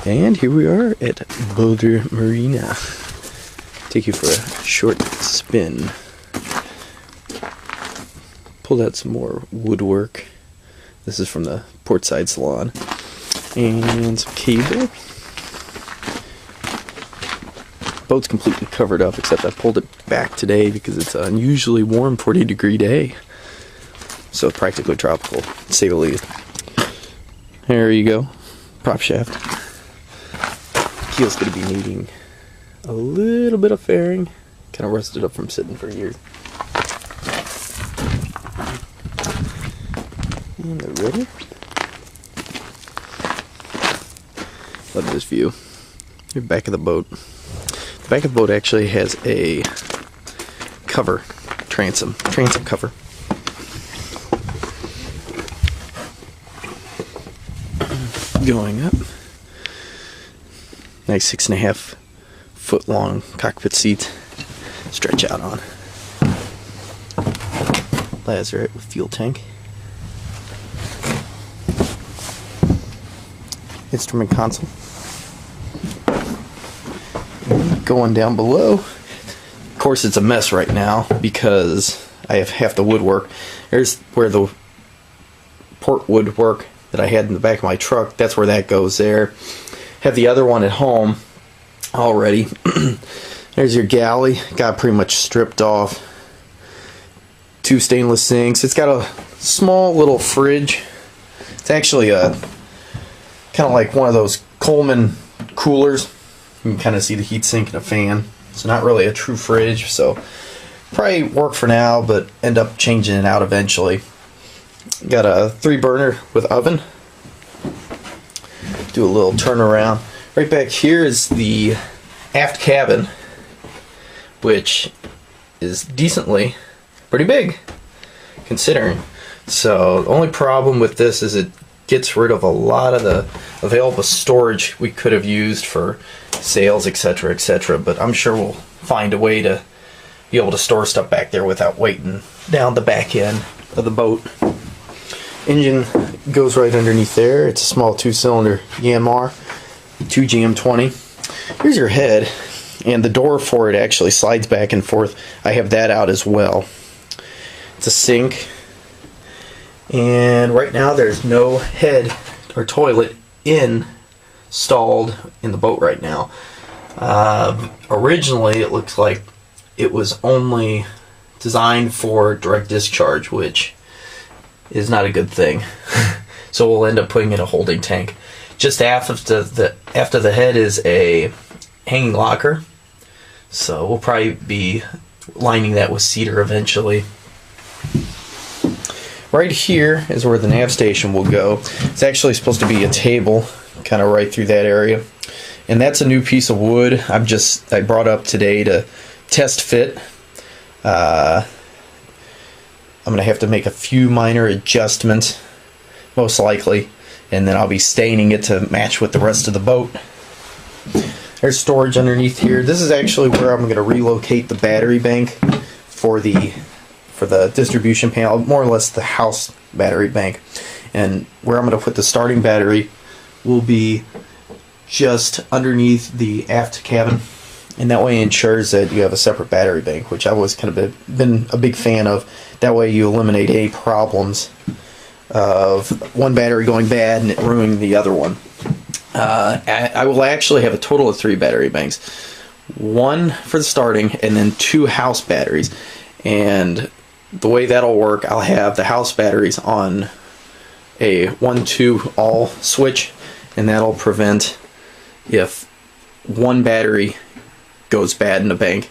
And here we are at Boulder Marina. Take you for a short spin. Pulled out some more woodwork. This is from the portside salon. And some cable. Boat's completely covered up, except I pulled it back today because it's an unusually warm 40-degree day. So practically tropical, to say the least. There you go. Prop shaft. Keel's going to be needing a little bit of fairing. Kind of rusted up from sitting for years. And the rudder. Love this view. The back of the boat. The back of the boat actually has a cover, transom cover. Going up. Nice 6.5 foot long cockpit seat. Stretch out on. Lazarette with fuel tank. Instrument console. And going down below. Of course, it's a mess right now because I have half the woodwork. There's where the port woodwork that I had in the back of my truck, that's where that goes there. Have the other one at home already. There's your galley. Got pretty much stripped off. 2 stainless sinks. It's got a small little fridge. It's actually a kind of like one of those Coleman coolers. You can kind of see the heat sink and a fan. So not really a true fridge. So probably work for now, but end up changing it out eventually. Got a 3-burner with oven. Do a little turnaround. Right back here is the aft cabin, which is decently pretty big considering. So the only problem with this is it gets rid of a lot of the available storage we could have used for sails, etc., etc. But I'm sure we'll find a way to be able to store stuff back there without weighting down the back end of the boat. Engine goes right underneath there. It's a small 2-cylinder Yanmar 2GM20. Here's your head, and the door for it actually slides back and forth. I have that out as well. It's a sink, and right now there's no head or toilet installed in the boat right now. Originally it looks like it was only designed for direct discharge, which is not a good thing. So we'll end up putting in a holding tank. Just after the head is a hanging locker. So we'll probably be lining that with cedar eventually. Right here is where the nav station will go. It's actually supposed to be a table, kind of right through that area. And that's a new piece of wood I brought up today to test fit. I'm going to have to make a few minor adjustments, most likely, and then I'll be staining it to match with the rest of the boat. There's storage underneath here. This is actually where I'm going to relocate the battery bank for the distribution panel, more or less the house battery bank. And where I'm going to put the starting battery will be just underneath the aft cabin. And that way ensures that you have a separate battery bank, which I've always kind of been a big fan of. That way you eliminate any problems of one battery going bad and it ruining the other one. I will actually have a total of 3 battery banks. 1 for the starting and then 2 house batteries. And the way that'll work, I'll have the house batteries on a 1-2 all switch, and that'll prevent if one battery goes bad in the bank,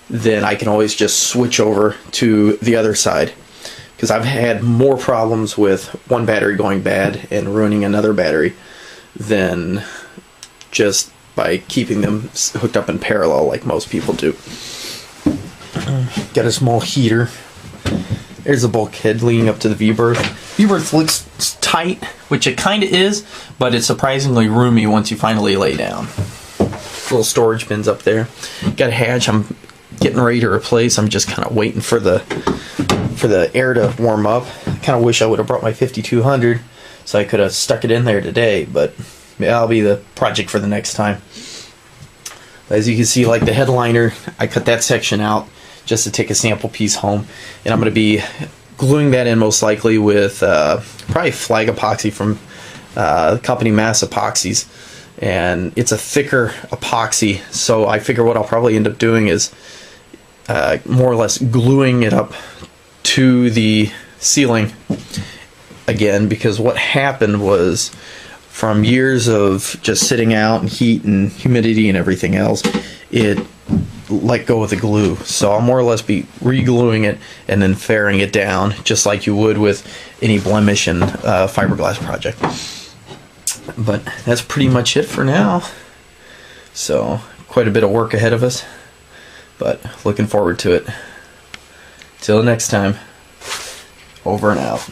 then I can always just switch over to the other side, because I've had more problems with one battery going bad and ruining another battery than just by keeping them hooked up in parallel like most people do. Got a small heater. There's a bulkhead leading up to the V-berth. V-berth looks tight, which it kind of is, but it's surprisingly roomy once you finally lay down. Little storage bins up there. Got a hatch I'm getting ready to replace. I'm just kind of waiting for the air to warm up. I kind of wish I would have brought my 5200 so I could have stuck it in there today, but that'll be the project for the next time. As you can see, like the headliner, I cut that section out just to take a sample piece home, and I'm going to be gluing that in most likely with probably flag epoxy from the company Mass Epoxies, and it's a thicker epoxy, so I figure what I'll probably end up doing is more or less gluing it up to the ceiling again, because what happened was, from years of just sitting out and heat and humidity and everything else, it let go of the glue. So I'll more or less be re-gluing it and then fairing it down, just like you would with any blemish in fiberglass project. But that's pretty much it for now. So quite a bit of work ahead of us, but looking forward to it. Till next time, over and out.